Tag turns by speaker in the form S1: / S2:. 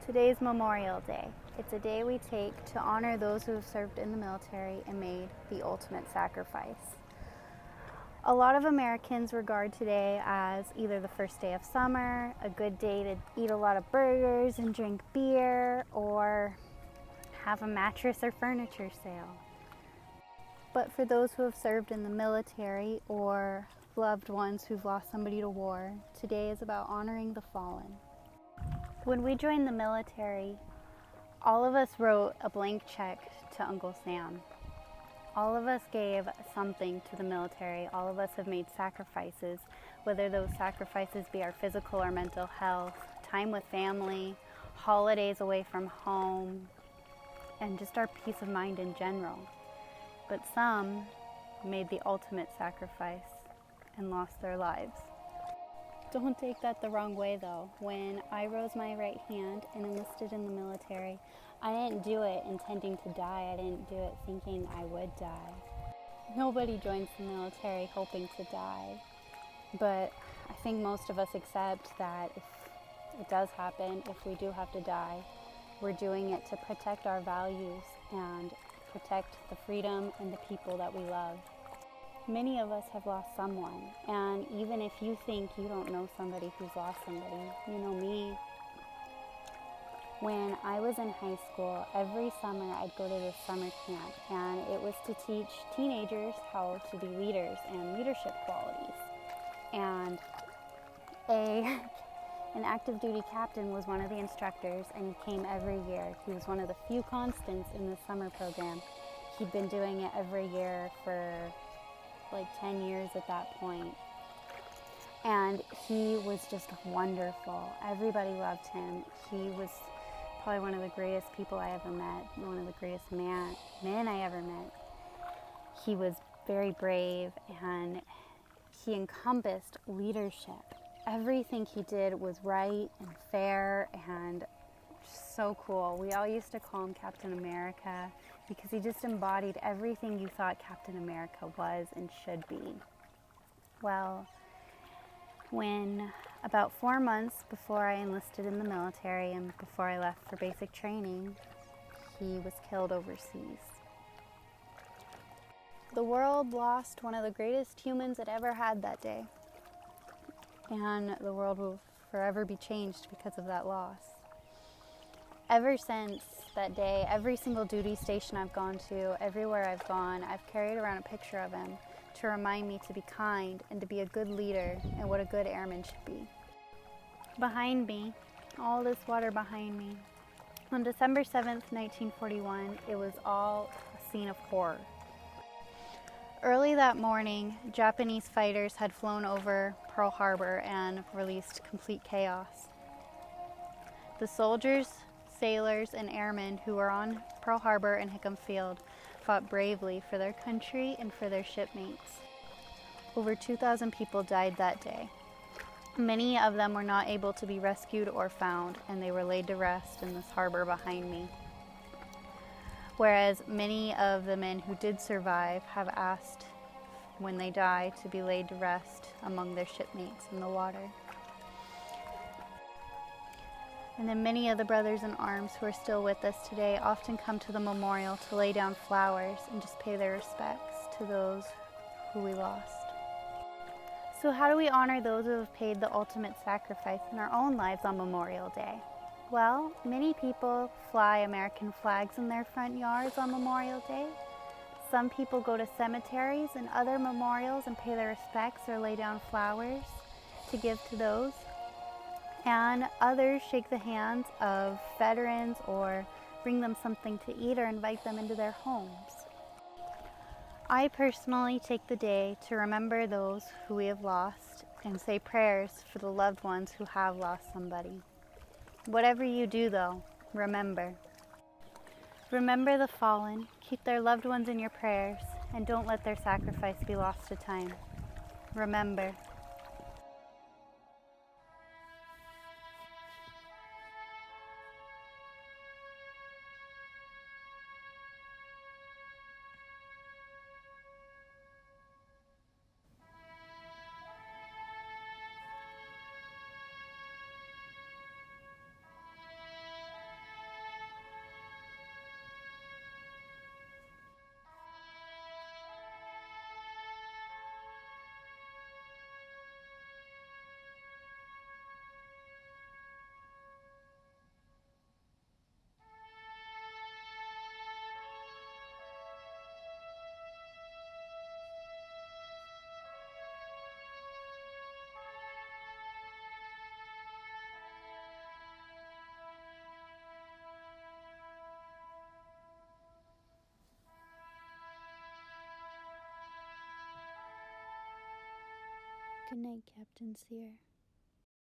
S1: Today's Memorial Day. It's a day we take to honor those who have served in the military and made the ultimate sacrifice. A lot of Americans regard today as either the first day of summer, a good day to eat a lot of burgers and drink beer, or have a mattress or furniture sale. But for those who have served in the military or loved ones who've lost somebody to war, today is about honoring the fallen. When we joined the military, all of us wrote a blank check to Uncle Sam. All of us gave something to the military. All of us have made sacrifices, whether those sacrifices be our physical or mental health, time with family, holidays away from home, and just our peace of mind in general. But some made the ultimate sacrifice and lost their lives. Don't take that the wrong way though. When I rose my right hand and enlisted in the military, I didn't do it intending to die. I didn't do it thinking I would die. Nobody joins the military hoping to die. But I think most of us accept that if it does happen, if we do have to die, we're doing it to protect our values and protect the freedom and the people that we love. Many of us have lost someone, and even if you think you don't know somebody who's lost somebody, you know me. When I was in high school, every summer I'd go to this summer camp, and it was to teach teenagers how to be leaders and leadership qualities. And an active duty captain was one of the instructors, and he came every year. He was one of the few constants in the summer program. He'd been doing it every year for like 10 years at that point. And he was just wonderful. Everybody loved him. He was probably one of the greatest people I ever met, one of the greatest men I ever met. He was very brave, and he encompassed leadership. Everything he did was right and fair and so cool. We all used to call him Captain America because he just embodied everything you thought Captain America was and should be. Well, when about 4 months before I enlisted in the military and before I left for basic training, he was killed overseas. The world lost one of the greatest humans it ever had that day. And the world will forever be changed because of that loss. Ever since that day, every single duty station I've gone to, everywhere I've gone, I've carried around a picture of him to remind me to be kind and to be a good leader and what a good airman should be. Behind me, all this water behind me, on December 7th, 1941, it was all a scene of horror. Early that morning, Japanese fighters had flown over Pearl Harbor and released complete chaos. The soldiers, sailors, and airmen who were on Pearl Harbor and Hickam Field fought bravely for their country and for their shipmates. Over 2,000 people died that day. Many of them were not able to be rescued or found, and they were laid to rest in this harbor behind me. Whereas many of the men who did survive have asked when they die to be laid to rest among their shipmates in the water. And then many of the brothers in arms who are still with us today often come to the memorial to lay down flowers and just pay their respects to those who we lost. So how do we honor those who have paid the ultimate sacrifice in our own lives on Memorial Day? Well, many people fly American flags in their front yards on Memorial Day. Some people go to cemeteries and other memorials and pay their respects or lay down flowers to give to those. And others shake the hands of veterans or bring them something to eat or invite them into their homes. I personally take the day to remember those who we have lost and say prayers for the loved ones who have lost somebody. Whatever you do though, remember. Remember the fallen, keep their loved ones in your prayers, and don't let their sacrifice be lost to time. Remember. Good night, Captain Sear.